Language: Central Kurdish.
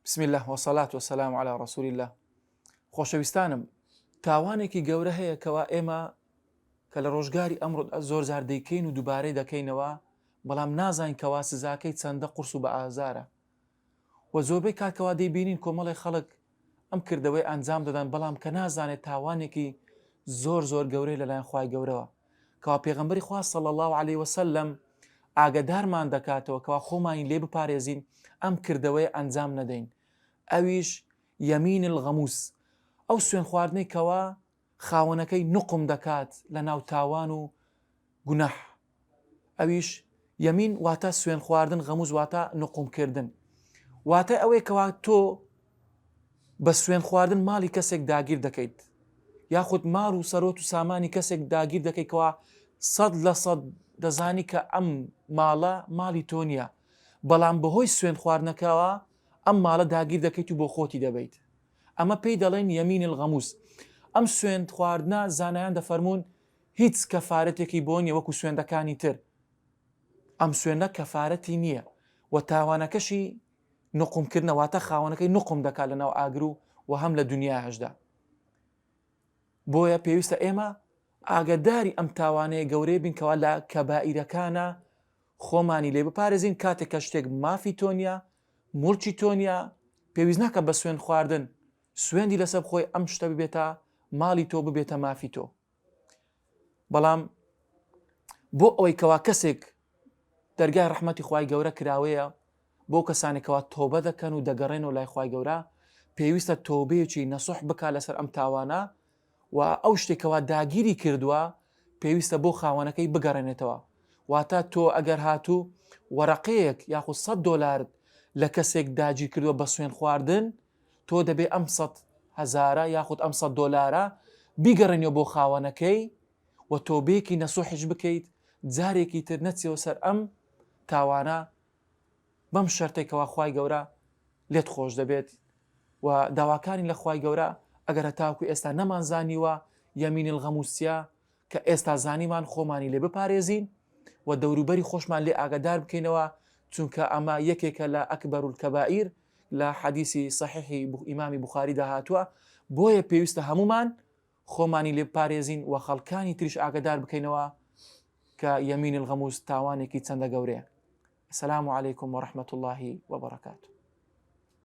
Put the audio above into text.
بسم الله والصلاة والسلام على رسول الله. خۆشەویستانم، تاوانێکی گەورە هەیە کەوا ئێمە کە لە ڕۆژگاری ئەمڕۆ زۆر زار دەیکەین و دووبارەی دەکەینەوە، بەڵام نازانین کەوا سزاکەی چەندە قورس و بە ئازارە. و زۆربەی کاتکەوا دەیبینین کۆمەڵی خەڵک ئەم کردەوەی ئەنجام دەدەن، بەڵام کە نازانێت تاوانێکی زۆر گەورەی لەلایەن خوای گەورەوە، کەوا پێغەمبەری خوا صلی الله علیه وسلم ئاگادارمان دەکاتەوە کەوا خۆمانی لێ بپارێزین ئەم کردەوەی ئەنجام نەدەین. ئەویش یەمین الغەموس، ئەو سوێن خواردنەی کەوا خاوەنەکەی نوقم دەکات لە ناو تاوان و گونەح. ئەویش یەمین واتە سوێن خواردن، غەموس واتە نوقمکردن، واتە ئەوەی کەوا تۆ بە سوێن خواردن ماڵی کەسێک داگیر دەکەیت، یاخود ماڵ و سەرۆت و سامانی کەسێک داگیر دەکەیت کەوا 100% دەزانی کە ئەم ماڵە ماڵی تۆ نییە، بەڵام بەهۆی سوێن خواردنەکەوە ئەم ماڵە داگیر دەکەیت و بۆ خۆتی دەبیت. ئەمە پێی دەڵێن یەمین الغەموس. ئەم سوێن خواردنە زانایان دەفەرمونون هیچ کەفارەتێکی بۆ نییە وەکو سوێندەکانی تر. ئەم سوێندە کەفارەتی نییە و تاوانەکەشی نوقمکردنە، واتە خاوەنەکەی نوقم دەکات لە ناو ئاگر و هەم لە دنیا هەشدا. بۆیە پێویستە ئێمە ئاگداری ئەم تاوانەیە گەورەی بین کەوا لە کەبائیرەکانە خۆمانی لێ بپارێزین. کاتێک کە شتێک مافی تۆ نییە، مڵکی تۆ نییە، پێویست ناکە بە سوێن خواردن سوێندی لەسەر خۆی ئەم شتە ببێتە ماڵی تۆ، ببێتە مافی تۆ. بەڵام بۆ ئەوەی کەوا کەسێک دەرگای ڕەحمەتی خوای گەورە کراوەیە، بۆ کەسانێکەوە تۆبە دەکەن و دەگەڕێنەوە لای خوای گەورە، پێویستە تۆبەیەکی نەسوح بکات لەسەر ئەم تاوانە و ئەو شتێکەوە داگیری کردووە پێویستە بۆ خاوەنەکەی بگەڕێنێتەوە. واتە تۆ ئەگەر هاتوو وەرەقەیەک یاخود $100 لە کەسێک داگیر کردووە بە سوێن خواردن، تۆ دەبێ ئەم $100,000 یاخود ئەم $100 بیگەڕێنەوە بۆ خاوەنەکەی و تۆبەیەکی نەسوحش بکەیت، جارێکی تر نەچێەوە سەر ئەم تاوانە، بەم شەرتێکەوە خوای گەورە لێت خۆش دەبێت. و داواکانی لە خوای گەورە ئەگەر تاوکو ئێستا نەمانزانیوە یەمین الغەموسیە کە ئێستا زانیمان خۆمانی لێ بپارێزین و دەوروبەری خۆشمان لێ ئاگادار بکەینەوە، چونکە ئەمە یەکێکە لە ئەکبەر الکەبائیر لە حەدیسی صحیحی ئیمامی بوخاری داهاتووە. بۆیە پێویستە هەمومان خۆمانی لێ بپارێزین و خەڵکانی تریش ئاگادار بکەینەوە کە یەمین الغەموس تاوانێکی چەندە گەورەیە. السلام عليكم ورحمة الله وبركاته.